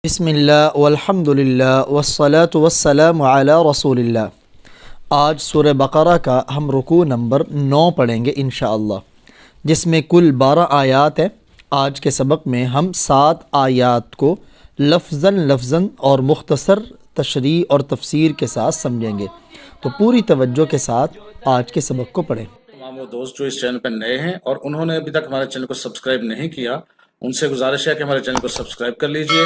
بسم اللہ والحمد للہ والصلاة والسلام علی رسول اللہ۔ آج سورہ بقرہ کا ہم رکوع نمبر 9 پڑھیں گے انشاءاللہ، جس میں کل 12 آیات ہیں۔ آج کے سبق میں ہم 7 آیات کو لفظاً اور مختصر تشریح اور تفسیر کے ساتھ سمجھیں گے، تو پوری توجہ کے ساتھ آج کے سبق کو پڑھیں۔ تمام وہ دوست جو اس چینل پر نئے ہیں اور انہوں نے ابھی تک ہمارے چینل کو سبسکرائب نہیں کیا، ان سے گزارش ہے کہ ہمارے چینل کو سبسکرائب کر لیجئے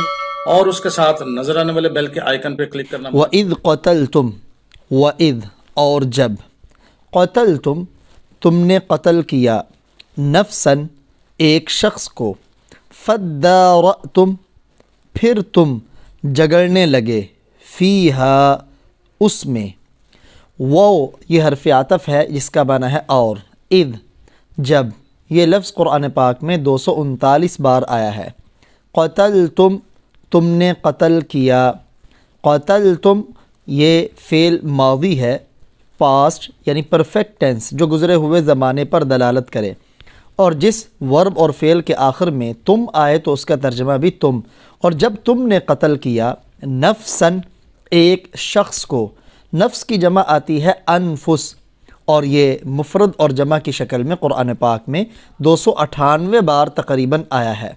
اور اس کے ساتھ نظر آنے والے بیل کے آئیکن پر کلک کرنا۔ وَإِذْ قَتَلْتُمْ، وَإِذْ اور جب، قتلتم تم نے قتل کیا، نفساً ایک شخص کو، فَادَّارَأْتُمْ پھر تم جگڑنے لگے، فیہا اس میں، وہ یہ حرف عطف ہے جس کا معنی ہے اور، اذ جب، یہ لفظ قرآن پاک میں 239 بار آیا ہے۔ قتلتم تم نے قتل کیا، قتلتم یہ فعل ماضی ہے، پاسٹ یعنی پرفیکٹ ٹینس جو گزرے ہوئے زمانے پر دلالت کرے، اور جس ورب اور فعل کے آخر میں تم آئے تو اس کا ترجمہ بھی تم۔ اور جب تم نے قتل کیا، نفساً ایک شخص کو، نفس کی جمع آتی ہے انفس، اور یہ مفرد اور جمع کی شکل میں قرآن پاک میں 298 بار تقریباً آیا ہے۔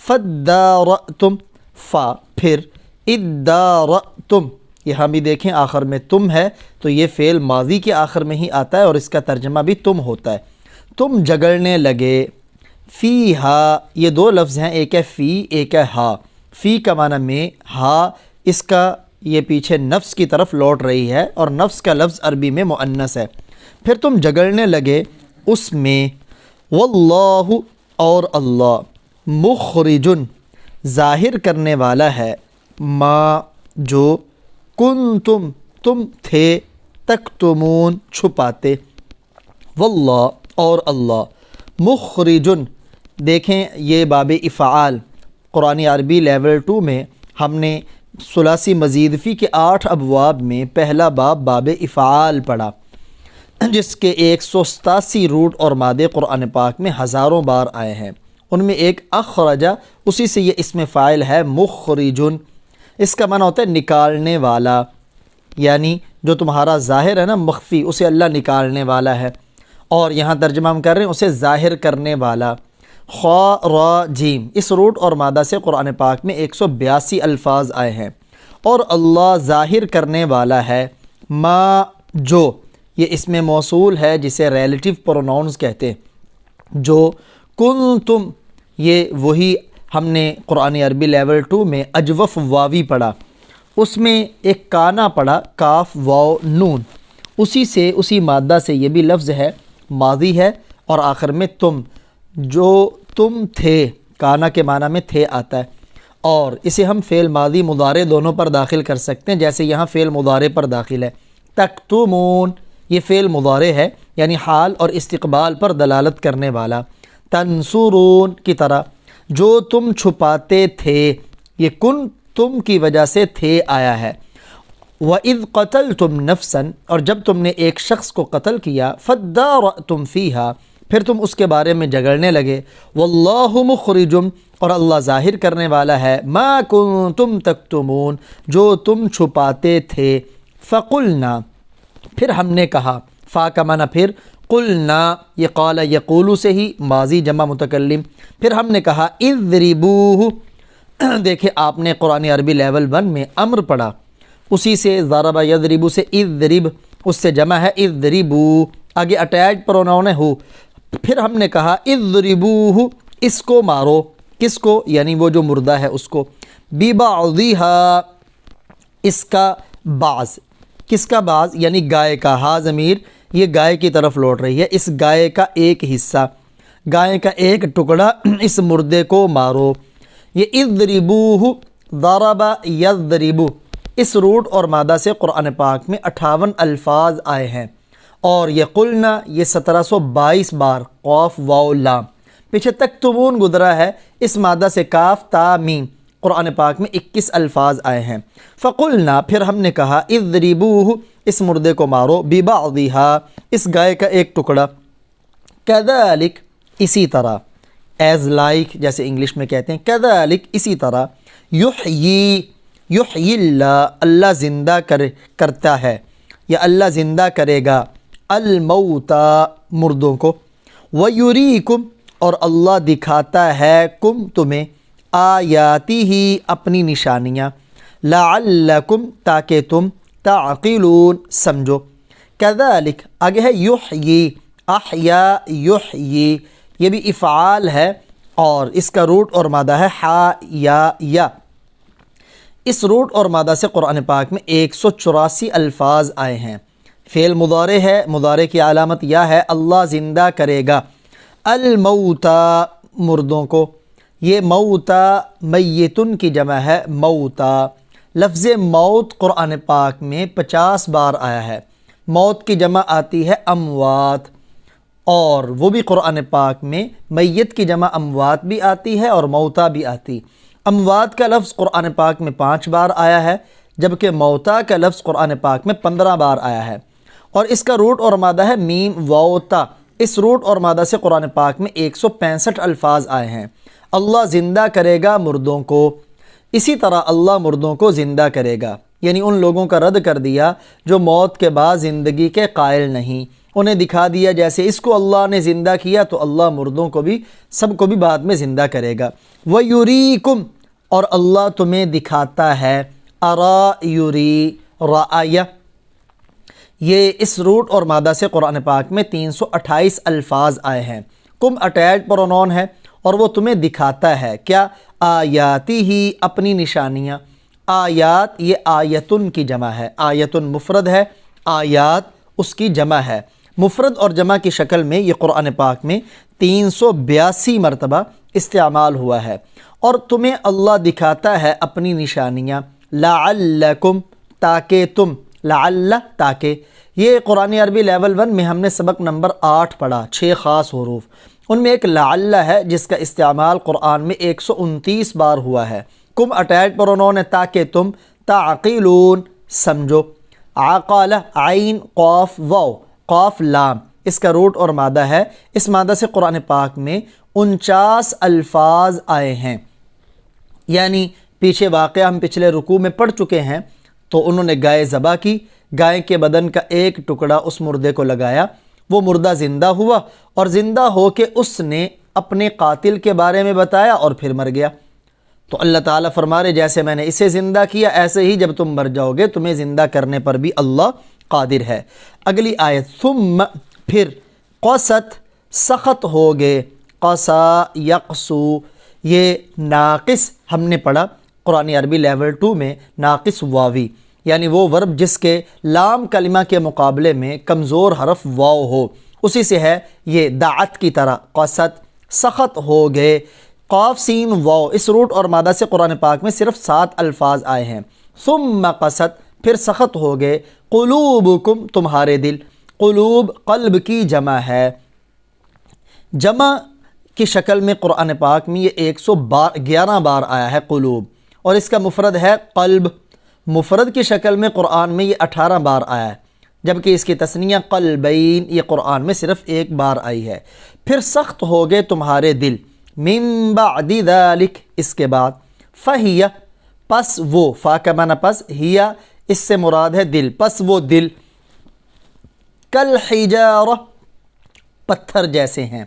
فَادَّارَأْتُمْ فا پھر، اِدَّارَأْتُمْ یہاں بھی دیکھیں آخر میں تم ہے تو یہ فعل ماضی کے آخر میں ہی آتا ہے اور اس کا ترجمہ بھی تم ہوتا ہے۔ تم جگڑنے لگے، فیہا یہ دو لفظ ہیں، ایک ہے فی ایک ہے ہا۔ فی کا معنی میں، ہا اس کا یہ پیچھے نفس کی طرف لوٹ رہی ہے اور نفس کا لفظ عربی میں مؤنث ہے۔ پھر تم جگڑنے لگے اس میں، واللہ اور اللہ، مخرجن ظاہر کرنے والا ہے، ما جو، کنتم تم تھے، تکتمون چھپاتے، واللہ اور اللہ، مخرجن دیکھیں یہ باب افعال قرآن عربی لیول 2 میں ہم نے ثلاثی مزید فی کے 8 ابواب میں پہلا باب افعال پڑھا، جس کے 187 روٹ اور مادے قرآن پاک میں ہزاروں بار آئے ہیں۔ ان میں ایک اخرجہ، اسی سے یہ اسم فاعل ہے مخرجن، اس کا معنی ہوتا ہے نکالنے والا، یعنی جو تمہارا ظاہر ہے نا مخفی، اسے اللہ نکالنے والا ہے، اور یہاں ترجمہ ہم کر رہے ہیں اسے ظاہر کرنے والا۔ خا را جیم اس روٹ اور مادہ سے قرآن پاک میں 182 الفاظ آئے ہیں، اور اللہ ظاہر کرنے والا ہے، ما جو، یہ اسم موصول ہے جسے ریلیٹیو پروناؤنز کہتے ہیں، جو، کنتم یہ وہی ہم نے قرآن عربی لیول 2 میں اجوف واوی پڑھا، اس میں ایک کانا پڑھا، کاف واو نون، اسی سے اسی مادہ سے یہ بھی لفظ ہے، ماضی ہے اور آخر میں تم، جو تم تھے، کانا کے معنی میں تھے آتا ہے، اور اسے ہم فعل ماضی مضارع دونوں پر داخل کر سکتے ہیں، جیسے یہاں فعل مضارع پر داخل ہے۔ تکتمون یہ فعل مضارع ہے، یعنی حال اور استقبال پر دلالت کرنے والا۔ تنصرون کی طرح، جو تم چھپاتے تھے، یہ کن تم کی وجہ سے تھے آیا ہے۔ وَإِذْ قَتَلْتُمْ نَفْسًا اور جب تم نے ایک شخص کو قتل کیا، فَادَّارَأْتُمْ فِيهَا پھر تم اس کے بارے میں جگڑنے لگے، وَاللَّهُ مُخْرِجٌ اور اللہ ظاہر کرنے والا ہے، مَا كُنْتُمْ تَكْتُمُونَ جو تم چھپاتے تھے، فَقُلْنَا پھر ہم نے کہا، فا کا معنی پھر، قلنا یہ قال یقول سے ہی ماضی جمع متکلم، پھر ہم نے کہا، اضربوہ دیکھیں آپ نے قرآن عربی لیول 1 میں امر پڑھا، اسی سے ضرب یضرب سے اضرب، اس سے جمع ہے اضربو، آگے اٹیچ پروناؤن ہے ہو، پھر ہم نے کہا اضربوہ اس کو مارو، کس کو، یعنی وہ جو مردہ ہے اس کو، ببعضھا اس کا بعض، کس کا بعض، یعنی گائے کا، ہا ضمیر یہ گائے کی طرف لوٹ رہی ہے، اس گائے کا ایک حصہ، گائے کا ایک ٹکڑا اس مردے کو مارو۔ یہ اضربوہ ضرب یضرب اس روٹ اور مادہ سے قرآن پاک میں 58 الفاظ آئے ہیں، اور یہ قلنا یہ 1722 بار، قاف واو لام، پیچھے تکتمون گزرا ہے، اس مادہ سے کاف تا میم، قرآن پاک میں 21 الفاظ آئے ہیں۔ فقلنا پھر ہم نے کہا، اضربوہ اس مردے کو مارو، ببعضھا اس گائے کا ایک ٹکڑا، کذالک اسی طرح، ایز لائک جیسے انگلش میں کہتے ہیں، کذالک اسی طرح، یحیی اللہ زندہ کرتا ہے یا اللہ زندہ کرے گا الموتا مردوں کو، ویریکم اور اللہ دکھاتا ہے کم تمہیں آیاتہ اپنی نشانیاں، لعلکم تاکہ تم تعقلون سمجھو۔ کذالک آگے ہے یحیی، احیا یحیی، یہ بھی افعال ہے اور اس کا روٹ اور مادہ ہے یا۔ اس روٹ اور مادہ سے قرآن پاک میں 184 الفاظ آئے ہیں۔ فعل مضارع ہے، مضارع کی علامت یا ہے، اللہ زندہ کرے گا الموتا مردوں کو، یہ موتا میتن کی جمع ہے موتا۔ لفظ موت قرآن پاک میں 50 بار آیا ہے۔ موت کی جمع آتی ہے اموات، اور وہ بھی قرآن پاک میں میت کی جمع اموات بھی آتی ہے اور موتا بھی آتی۔ اموات کا لفظ قرآن پاک میں 5 بار آیا ہے، جبکہ موتا کا لفظ قرآن پاک میں 15 بار آیا ہے، اور اس کا روٹ اور مادہ ہے میم واؤتا۔ اس روٹ اور مادہ سے قرآن پاک میں 165 الفاظ آئے ہیں۔ اللہ زندہ کرے گا مردوں کو، اسی طرح اللہ مردوں کو زندہ کرے گا، یعنی ان لوگوں کا رد کر دیا جو موت کے بعد زندگی کے قائل نہیں، انہیں دکھا دیا جیسے اس کو اللہ نے زندہ کیا تو اللہ مردوں کو بھی سب کو بھی بعد میں زندہ کرے گا۔ وَيُرِيكُمْ اور اللہ تمہیں دکھاتا ہے، ارا یری رأی، یہ اس روٹ اور مادہ سے قرآن پاک میں 328 الفاظ آئے ہیں۔ کم اٹیچ پرونون ہے اور وہ تمہیں دکھاتا ہے کیا؟ آیاتی ہی اپنی نشانیاں۔ آیات یہ آیتن کی جمع ہے، آیتن مفرد ہے، آیات اس کی جمع ہے۔ مفرد اور جمع کی شکل میں یہ قرآن پاک میں 382 مرتبہ استعمال ہوا ہے۔ اور تمہیں اللہ دکھاتا ہے اپنی نشانیاں، لعلکم تاکہ تم، لعل تاکہ، یہ قرآن عربی لیول 1 میں ہم نے سبق نمبر 8 پڑھا، 6 خاص حروف، ان میں ایک لعل ہے جس کا استعمال قرآن میں 129 بار ہوا ہے۔ کم اٹیچ پرونون ہے تاکہ تم تعقلون سمجھو۔ عقل عین قاف واو، قاف لام، اس کا روٹ اور مادہ ہے، اس مادہ سے قرآن پاک میں 49 الفاظ آئے ہیں۔ یعنی پیچھے واقعہ ہم پچھلے رکوع میں پڑھ چکے ہیں، تو انہوں نے گائے ذبح کی، گائے کے بدن کا ایک ٹکڑا اس مردے کو لگایا، وہ مردہ زندہ ہوا اور زندہ ہو کے اس نے اپنے قاتل کے بارے میں بتایا اور پھر مر گیا۔ تو اللہ تعالیٰ فرما رہے جیسے میں نے اسے زندہ کیا ایسے ہی جب تم مر جاؤ گے تمہیں زندہ کرنے پر بھی اللہ قادر ہے۔ اگلی آیت، ثم پھر، قست سخت ہو گئے، قسا یقسو، یہ ناقص ہم نے پڑھا قرآن عربی لیول 2 میں، ناقص واوی، یعنی وہ ورب جس کے لام کلمہ کے مقابلے میں کمزور حرف واو ہو، اسی سے ہے یہ دعت کی طرح، قست سخت ہو گئے، قاف سین واو، اس روٹ اور مادہ سے قرآن پاک میں صرف 7 الفاظ آئے ہیں۔ ثم قست پھر سخت ہو گئے، قلوبکم تمہارے دل، قلوب قلب کی جمع ہے، جمع کی شکل میں قرآن پاک میں یہ 111 بار آیا ہے قلوب، اور اس کا مفرد ہے قلب، مفرد کی شکل میں قرآن میں یہ 18 بار آیا ہے، جبکہ اس کی تثنیہ قلبین یہ قرآن میں صرف 1 بار آئی ہے۔ پھر سخت ہو گئے تمہارے دل، من بعد ذلک اس کے بعد، فہیہ پس وہ، فا کا معنی پس، ہیا اس سے مراد ہے دل، پس وہ دل، کالحجارہ پتھر جیسے ہیں،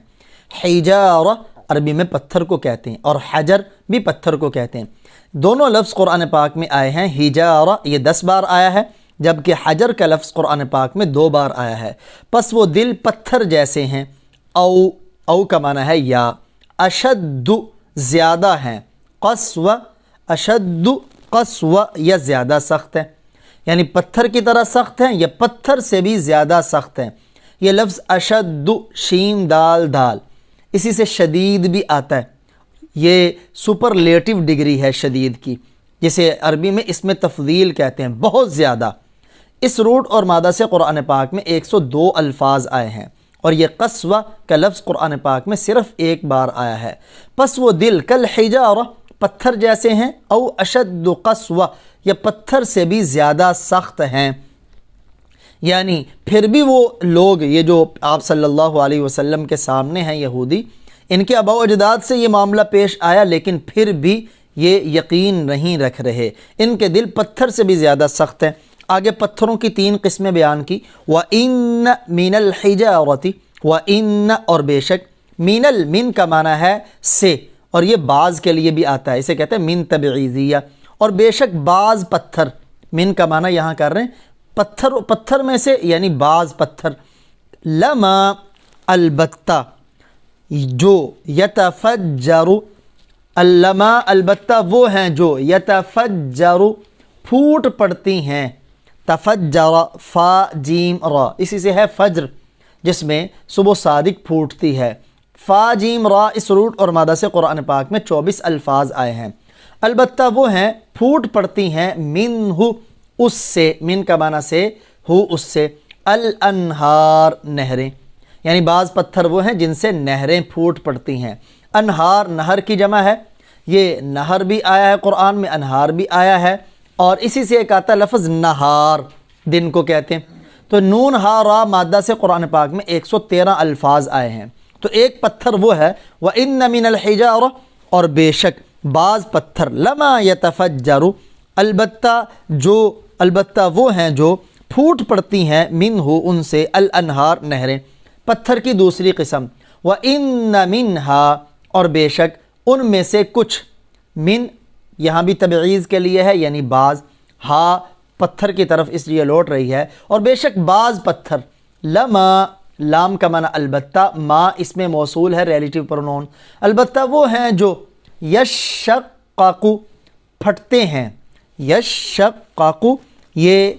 حجارہ عربی میں پتھر کو کہتے ہیں اور حجر بھی پتھر کو کہتے ہیں، دونوں لفظ قرآن پاک میں آئے ہیں۔ حجارہ یہ 10 بار آیا ہے، جبکہ حجر کا لفظ قرآن پاک میں 2 بار آیا ہے۔ پس وہ دل پتھر جیسے ہیں، او کا معنی ہے یا، اشد زیادہ ہیں، قسوہ اشد قسوہ یا زیادہ سخت ہے، یعنی پتھر کی طرح سخت ہیں یا پتھر سے بھی زیادہ سخت ہیں۔ یہ لفظ اشد شین دال دال، اسی سے شدید بھی آتا ہے، یہ سپرلیٹو ڈگری ہے شدید کی، جسے عربی میں اس میں تفضیل کہتے ہیں، بہت زیادہ۔ اس روٹ اور مادہ سے قرآن پاک میں 102 الفاظ آئے ہیں، اور یہ قسوہ کا لفظ قرآن پاک میں صرف 1 بار آیا ہے۔ پس وہ دل کالحجارہ پتھر جیسے ہیں، او اشد قسوہ یا پتھر سے بھی زیادہ سخت ہیں، یعنی پھر بھی وہ لوگ، یہ جو آپ صلی اللہ علیہ وسلم کے سامنے ہیں یہودی، ان کے آباء و اجداد سے یہ معاملہ پیش آیا، لیکن پھر بھی یہ یقین نہیں رکھ رہے، ان کے دل پتھر سے بھی زیادہ سخت ہیں۔ آگے پتھروں کی 3 قسمیں بیان کی، وَإِنَّ مِنَ الْحِجَارَةِ، وَإِنَّ اور بے شک، من کا معنی ہے سے، اور یہ بعض کے لیے بھی آتا ہے، اسے کہتے ہیں من تبعیضیہ، اور بے شک بعض پتھر، من کا معنی یہاں کر رہے ہیں پتھر میں سے یعنی بعض پتھر، لما البتہ جو، یتفجر، اللما البتہ وہ ہیں جو، یتفجر پھوٹ پڑتی ہیں، تفجر فا جیم را، اسی سے ہے فجر جس میں صبح صادق پھوٹتی ہے، فا جیم را اس روٹ اور مادہ سے قرآن پاک میں 24 الفاظ آئے ہیں۔ البتہ وہ ہیں پھوٹ پڑتی ہیں، منہ اس سے، من کا معنی سے، ہو اس سے، الانہار نہریں، یعنی بعض پتھر وہ ہیں جن سے نہریں پھوٹ پڑتی ہیں۔ انہار نہر کی جمع ہے، یہ نہر بھی آیا ہے قرآن میں، انہار بھی آیا ہے، اور اسی سے ایک آتا ہے لفظ نہار، دن کو کہتے ہیں۔ تو نون ہا را مادہ سے قرآن پاک میں 113 الفاظ آئے ہیں۔ تو ایک پتھر وہ ہے وَإِنَّ مِنَ الْحِجَارَةِ، اور بے شک بعض پتھر، لما یتفجر البتہ وہ ہیں جو پھوٹ پڑتی ہیں، منہ ان سے، الانہار نہریں۔ پتھر کی دوسری قسم، وَإِنَّ مِنْهَا اور بے شک ان میں سے کچھ، من یہاں بھی تبعیض کے لیے ہے یعنی بعض، ہا پتھر کی طرف اس لیے لوٹ رہی ہے، اور بے شک بعض پتھر، لما لام کا معنی البتہ، ما اس میں موصول ہے ریلیٹیو پرونون، البتہ وہ ہیں جو یشقق پھٹتے ہیں، یشقق یہ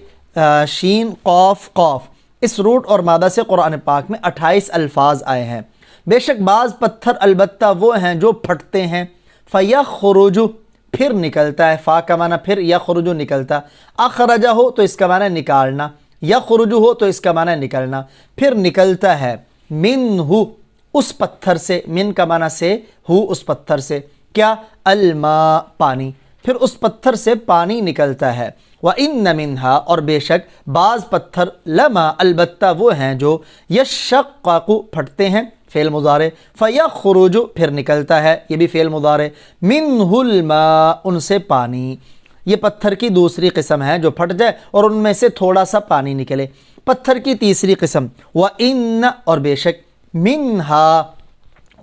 شین قاف قاف، اس روٹ اور مادہ سے قرآن پاک میں 28 الفاظ آئے ہیں۔ بے شک بعض پتھر البتہ وہ ہیں جو پھٹتے ہیں، فَيَخْرُجُ پھر نکلتا ہے، فا کا معنی پھر، یخرج نکلتا، اخرجہ ہو تو اس کا معنی نکالنا، یخرج ہو تو اس کا معنی نکلنا، پھر نکلتا ہے، منہ اس پتھر سے، من کا معنی سے، ہو اس پتھر سے، کیا، الماء پانی، پھر اس پتھر سے پانی نکلتا ہے۔ وَإِنَّ مِنْهَا اور بے شک بعض پتھر، لما البتہ وہ ہیں جو، یشقق پھٹتے ہیں، فعل مضارع، فَيَخْرُجُ پھر نکلتا ہے، یہ بھی فعل مضارع، مِنْهُ الْمَاء ان سے پانی۔ یہ پتھر کی دوسری قسم ہے جو پھٹ جائے اور ان میں سے تھوڑا سا پانی نکلے۔ پتھر کی تیسری قسم، وَإِنَّ اور بے شک، مِنْهَا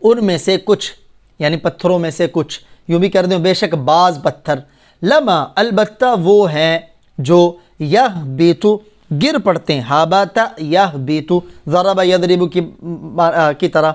ان میں سے کچھ، یعنی پتھروں میں سے کچھ، یوں بھی کر دیں بے شک بعض پتھر، لما البتہ وہ ہیں جو، یہبطو گر پڑتے ہیں، ہاباتا یہبطو، ضرب یضرب کی طرح،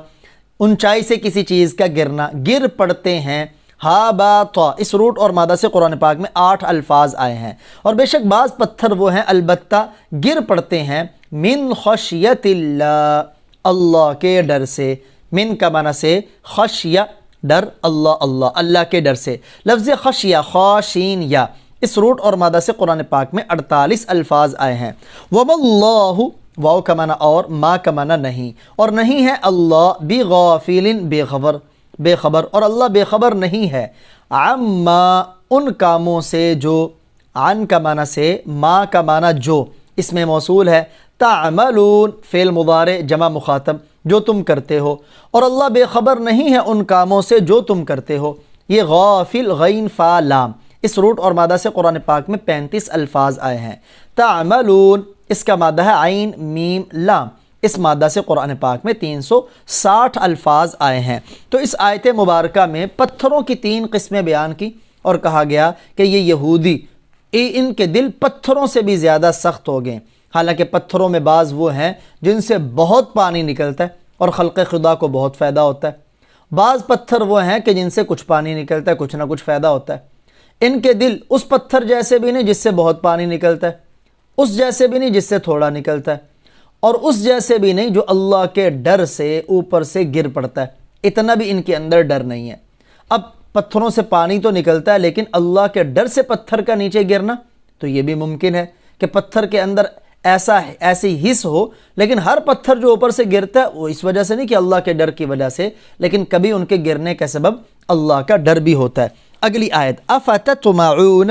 اونچائی سے کسی چیز کا گرنا، گر پڑتے ہیں، ہاباتا اس روٹ اور مادہ سے قرآن پاک میں 8 الفاظ آئے ہیں۔ اور بے شک بعض پتھر وہ ہیں البتہ گر پڑتے ہیں، من خشیت اللہ اللہ کے ڈر سے، من کا معنی سے، خشیہ ڈر، اللہ کے ڈر سے، لفظ خشیہ خاشین یا اس روٹ اور مادہ سے قرآن پاک میں 48 الفاظ آئے ہیں۔ وَمَا اللَّهُ واو کا معنی اور، ما کا معنی نہیں، اور نہیں ہے اللہ بغافل بے خبر، اور اللہ بے خبر نہیں ہے، عما ان کاموں سے جو، عن کا معنی سے، ما کا معنی جو، اس میں موصول ہے، تعملون فعل مضارع جمع مخاطب جو تم کرتے ہو، اور اللہ بے خبر نہیں ہے ان کاموں سے جو تم کرتے ہو۔ یہ غافل غین فا لام اس روٹ اور مادہ سے قرآن پاک میں 35 الفاظ آئے ہیں۔ تعملون اس کا مادہ ہے عین میم لام، اس مادہ سے قرآن پاک میں 360 الفاظ آئے ہیں۔ تو اس آیت مبارکہ میں پتھروں کی 3 قسمیں بیان کی اور کہا گیا کہ یہ یہودی ان کے دل پتھروں سے بھی زیادہ سخت ہو گئے، حالانکہ پتھروں میں بعض وہ ہیں جن سے بہت پانی نکلتا ہے اور خلق خدا کو بہت فائدہ ہوتا ہے، بعض پتھر وہ ہیں کہ جن سے کچھ پانی نکلتا ہے، کچھ نہ کچھ فائدہ ہوتا ہے۔ ان کے دل اس پتھر جیسے بھی نہیں جس سے بہت پانی نکلتا ہے، اس جیسے بھی نہیں جس سے تھوڑا نکلتا ہے، اور اس جیسے بھی نہیں جو اللہ کے ڈر سے اوپر سے گر پڑتا ہے، اتنا بھی ان کے اندر ڈر نہیں ہے۔ اب پتھروں سے پانی تو نکلتا ہے، لیکن اللہ کے ڈر سے پتھر کا نیچے گرنا تو یہ بھی ممکن ہے کہ پتھر کے اندر ایسی حس ہو، لیکن ہر پتھر جو اوپر سے گرتا ہے وہ اس وجہ سے نہیں کہ اللہ کے ڈر کی وجہ سے، لیکن کبھی ان کے گرنے کا سبب اللہ کا ڈر بھی ہوتا ہے۔ اگلی آیت، افتطمعون،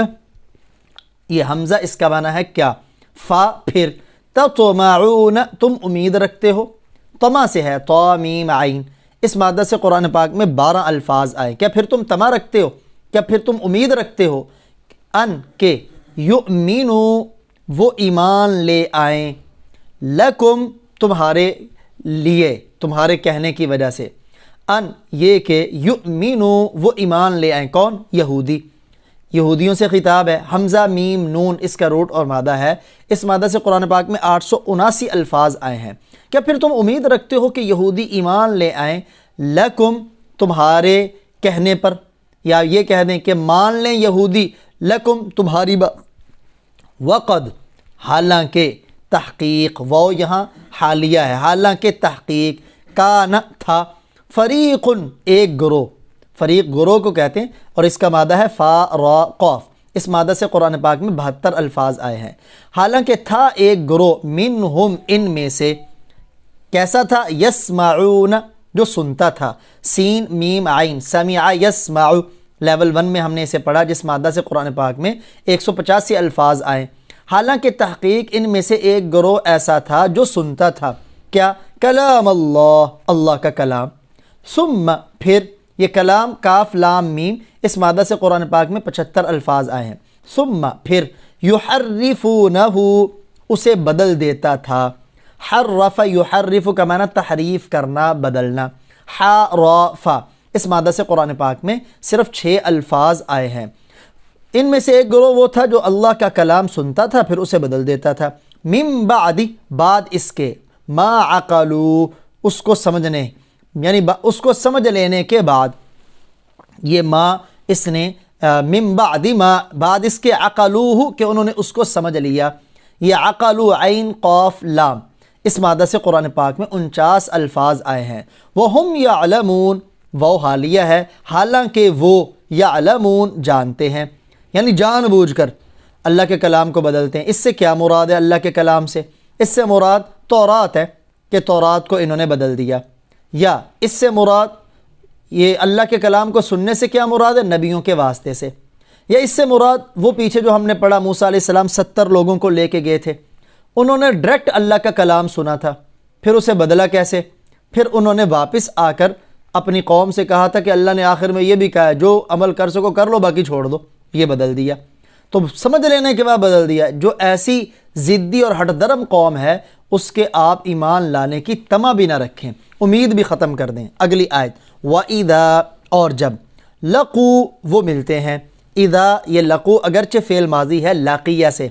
یہ حمزہ اس کا معنی ہے کیا، فا پھر، تطمعون تم امید رکھتے ہو، طمع سے ہے، طا میم عین، اس مادہ سے قرآن پاک میں 12 الفاظ آئے، کیا پھر تم طمع رکھتے ہو کیا پھر تم امید رکھتے ہو ان کہ یؤمنو وہ ایمان لے آئیں لکم تمہارے لیے، تمہارے کہنے کی وجہ سے، ان یہ کہ یؤمنو وہ ایمان لے آئیں، کون؟ یہودی، یہودیوں سے خطاب ہے۔ حمزہ میم نون اس کا روٹ اور مادہ ہے، اس مادہ سے قرآن پاک میں 879 الفاظ آئے ہیں۔ کیا پھر تم امید رکھتے ہو کہ یہودی ایمان لے آئیں لکم تمہارے کہنے پر، یا یہ کہہ دیں کہ مان لیں یہودی لکم تمہاری بات، وقد حالانکہ، تحقیق واو یہاں حالیہ ہے، حالانکہ تحقیق کان تھا، فریق ایک گروہ، فریق گروہ کو کہتے ہیں، اور اس کا مادہ ہے فا را قاف، اس مادہ سے قرآن پاک میں 72 الفاظ آئے ہیں۔ حالانکہ تھا ایک گروہ، منہم ان میں سے، کیسا تھا؟ یسمعون جو سنتا تھا، سین میم عین، سمع یسمع، لیول 1 میں ہم نے اسے پڑھا جس مادہ سے قرآن پاک میں 185 الفاظ آئے۔ حالانکہ تحقیق ان میں سے ایک گروہ ایسا تھا جو سنتا تھا، کیا؟ کلام اللہ، اللہ کا کلام، ثم پھر، یہ کلام کاف لام میم اس مادہ سے قرآن پاک میں 75 الفاظ آئے ہیں، ثم پھر، یحرفونہ اسے بدل دیتا تھا، حرف یحرف کا معنی تحریف کرنا، بدلنا، حرف اس مادہ سے قرآن پاک میں صرف 6 الفاظ آئے ہیں۔ ان میں سے ایک گروہ وہ تھا جو اللہ کا کلام سنتا تھا پھر اسے بدل دیتا تھا، من بعد بعد اس کے، ما عقلوا اس کو سمجھنے، یعنی اس کو سمجھ لینے کے بعد، یہ ما اس نے من بعد ما بعد اس کے، عقلوہ کہ انہوں نے اس کو سمجھ لیا، یہ عقلو عین قاف لام اس مادہ سے قرآن پاک میں 49 الفاظ آئے ہیں۔ وہم یعلمون وہ حالیہ ہے، حالانکہ وہ یعلمون جانتے ہیں، یعنی جان بوجھ کر اللہ کے کلام کو بدلتے ہیں۔ اس سے کیا مراد ہے اللہ کے کلام سے؟ اس سے مراد تورات ہے کہ تورات کو انہوں نے بدل دیا، یا اس سے مراد یہ اللہ کے کلام کو سننے سے کیا مراد ہے؟ نبیوں کے واسطے سے، یا اس سے مراد وہ پیچھے جو ہم نے پڑھا موسیٰ علیہ السلام 70 لوگوں کو لے کے گئے تھے، انہوں نے ڈائریکٹ اللہ کا کلام سنا تھا، پھر اسے بدلا کیسے؟ پھر انہوں نے واپس آ کر اپنی قوم سے کہا تھا کہ اللہ نے آخر میں یہ بھی کہا ہے جو عمل کر سکو کر لو باقی چھوڑ دو، یہ بدل دیا، تو سمجھ لینے کے بعد بدل دیا۔ جو ایسی ضدی اور ہٹ درم قوم ہے اس کے آپ ایمان لانے کی طمع بھی نہ رکھیں، امید بھی ختم کر دیں۔ اگلی آیت، وَإِذَا اور جب، لَقُوا وہ ملتے ہیں، اذا یہ لقو اگرچہ فعل ماضی ہے لاقیہ سے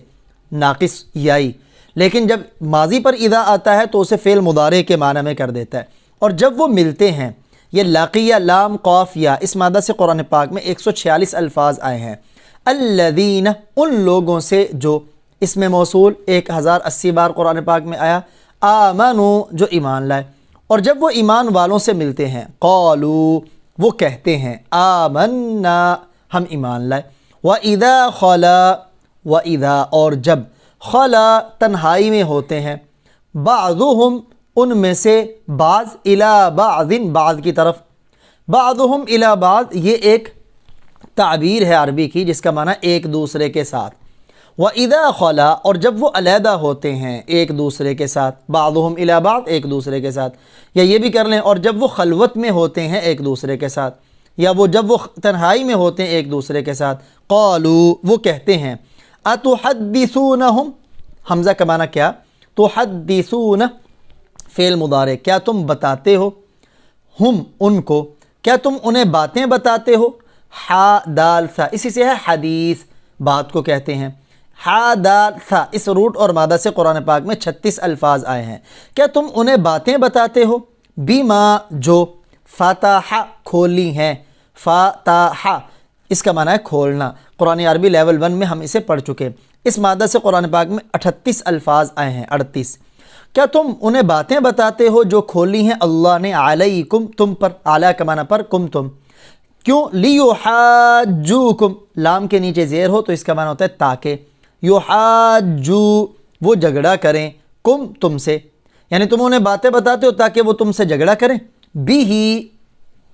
ناقص یائی، لیکن جب ماضی پر اذا آتا ہے تو اسے فعل مضارع کے معنی میں کر دیتا ہے، اور جب وہ ملتے ہیں، یہ لاقیہ لام قاف یا اس مادہ سے قرآن پاک میں 146 الفاظ آئے ہیں، الذین ان لوگوں سے جو، اس میں موصول 1080 بار قرآن پاک میں آیا، آمنو جو ایمان لائے، اور جب وہ ایمان والوں سے ملتے ہیں، قالو وہ کہتے ہیں، آمنا ہم ایمان لائے، وَإِذَا خَلَا وَإِذَا اور جب، خلا تنہائی میں ہوتے ہیں، بعضهم ان میں سے بعض، الی بعض بعض کی طرف، بعضهم الی بعض یہ ایک تعبیر ہے عربی کی جس کا معنی ایک دوسرے کے ساتھ، وَإِذَا خَلَا اور جب وہ علیحدہ ہوتے ہیں ایک دوسرے کے ساتھ، بعضهم الی بعض ایک دوسرے کے ساتھ، یا یہ بھی کر لیں اور جب وہ خلوت میں ہوتے ہیں ایک دوسرے کے ساتھ، یا وہ جب وہ تنہائی میں ہوتے ہیں ایک دوسرے کے ساتھ، قالو وہ کہتے ہیں، اتحدثونہم حمزہ کا معنی کیا؟ تحدثون فعل مضارع، کیا تم بتاتے ہو، ہم ان کو، کیا تم انہیں باتیں بتاتے ہو، حا دال ثا اسی سے ہے حدیث، بات کو کہتے ہیں، حا دال ثا اس روٹ اور مادہ سے قرآن پاک میں 36 الفاظ آئے ہیں، کیا تم انہیں باتیں بتاتے ہو، بیما جو، فتح کھولی ہیں، فتح اس کا معنی ہے کھولنا، قرآن عربی لیول 1 میں ہم اسے پڑھ چکے، اس مادہ سے قرآن پاک میں 38 الفاظ آئے ہیں، 38، کیا تم انہیں باتیں بتاتے ہو جو کھولی ہیں اللہ نے، علیکم تم پر، اعلیٰ کا معنی پر کم تم، کیوں؟ لیحاجوکم لام کے نیچے زیر ہو تو اس کا معنی ہوتا ہے تاکہ، یحاجو وہ جھگڑا کریں، کم تم سے، یعنی تم انہیں باتیں بتاتے ہو تاکہ وہ تم سے جھگڑا کریں، بھی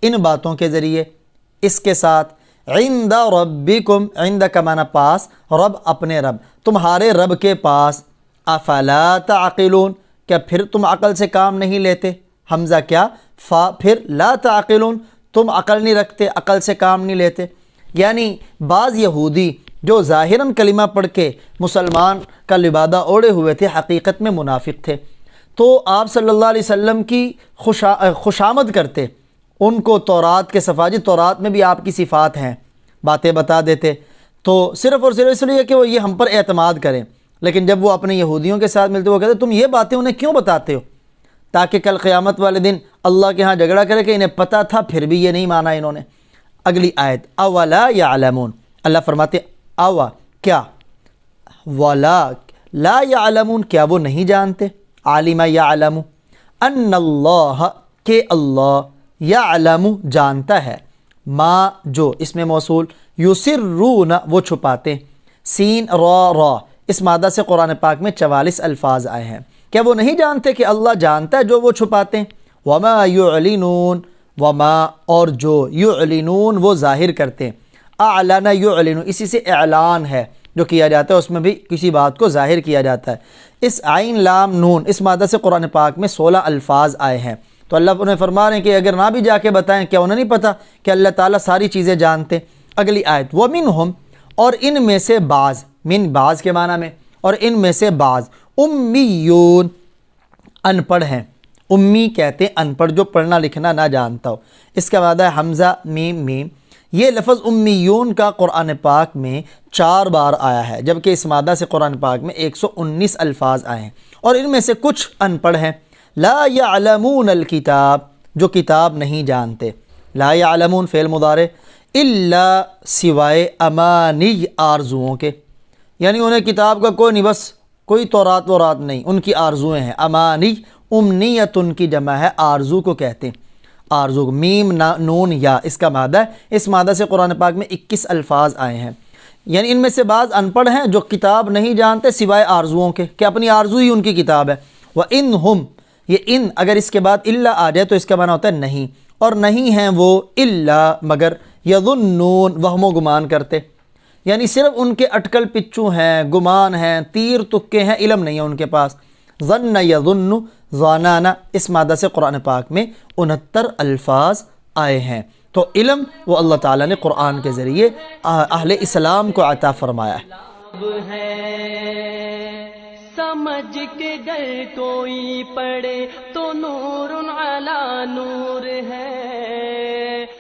ان باتوں کے ذریعے، اس کے ساتھ، عند ربکم عند کا معنی پاس، رب اپنے رب، تمہارے رب کے پاس، افلا تعقلون کیا پھر تم عقل سے کام نہیں لیتے، حمزہ کیا، فا پھر لا تعقلون تم عقل نہیں رکھتے، عقل سے کام نہیں لیتے، یعنی بعض یہودی جو ظاہراً کلمہ پڑھ کے مسلمان کا لبادہ اوڑے ہوئے تھے، حقیقت میں منافق تھے، تو آپ صلی اللہ علیہ وسلم کی خوشامد کرتے، ان کو تورات کے صفحہ، تورات میں بھی آپ کی صفات ہیں، باتیں بتا دیتے، تو صرف اور صرف اس لیے کہ وہ یہ ہم پر اعتماد کریں۔ لیکن جب وہ اپنے یہودیوں کے ساتھ ملتے وہ کہتے تم یہ باتیں انہیں کیوں بتاتے ہو، تاکہ کل قیامت والے دن اللہ کے ہاں جھگڑا کرے کہ انہیں پتہ تھا پھر بھی یہ نہیں مانا انہوں نے۔ اگلی آیت، اولا یعلمون، اللہ فرماتے اوا کیا، ولا لا یعلمون کیا وہ نہیں جانتے، عالم یعلم، ان اللہ کہ اللہ، یعلم جانتا ہے، ما جو اس میں موصول، یسرون وہ چھپاتے، سین را اس مادہ سے قرآن پاک میں 44 الفاظ آئے ہیں۔ کیا وہ نہیں جانتے کہ اللہ جانتا ہے جو وہ چھپاتے ہیں؟ وما یعلنون، وما اور جو، یعلنون وہ ظاہر کرتے ہیں، اعلن یعلن اسی سے اعلان ہے جو کیا جاتا ہے، اس میں بھی کسی بات کو ظاہر کیا جاتا ہے۔ اس عین لام نون اس مادہ سے قرآن پاک میں 16 الفاظ آئے ہیں، تو اللہ انہیں فرما رہے ہیں کہ اگر نہ بھی جا کے بتائیں، کیا انہیں نہیں پتہ کہ اللہ تعالیٰ ساری چیزیں جانتے؟ اگلی آیت، ومنہم اور ان میں سے بعض، من بعض کے معنی میں، اور ان میں سے بعض، امیون ان پڑھ ہیں، امی کہتے ہیں ان پڑھ جو پڑھنا لکھنا نہ جانتا ہو، اس کا معنی ہے حمزہ میم میم۔ یہ لفظ امیون کا قرآن پاک میں 4 بار آیا ہے، جبکہ اس مادہ سے قرآن پاک میں 119 الفاظ آئے ہیں، اور ان میں سے کچھ ان پڑھ ہیں، لا یعلمون الکتاب جو کتاب نہیں جانتے، لا یعلمون فعل مضارع، الا سوائے امانی آرزوؤں کے، یعنی انہیں کتاب کا کوئی نہیں، بس کوئی تورات ورات نہیں، ان کی آرزویں ہیں۔ امانی امنیت ان کی جمع ہے، آرزو کو کہتے ہیں، آرزو، میم نون یا، اس کا مادہ ہے، اس مادہ سے قرآن پاک میں 21 الفاظ آئے ہیں، یعنی ان میں سے بعض ان پڑھ ہیں جو کتاب نہیں جانتے سوائے آرزوؤں کے، کہ اپنی آرزو ہی ان کی کتاب ہے۔ وَإِنْهُمْ یہ ان اگر اس کے بعد الا آ جائے تو اس کا معنی ہوتا ہے نہیں، اور نہیں ہیں وہ الا مگر، یظنون وہم و گمان کرتے، یعنی صرف ان کے اٹکل پچو ہیں، گمان ہیں، تیر تکے ہیں، علم نہیں ہے ان کے پاس۔ ظن یظن ظانانا اس مادہ سے قرآن پاک میں 69 الفاظ آئے ہیں، تو علم وہ اللہ تعالیٰ نے قرآن کے ذریعے اہل اسلام کو عطا فرمایا ہے۔ سمجھ کے گر کوئی پڑھے تو نور علی نور ہے۔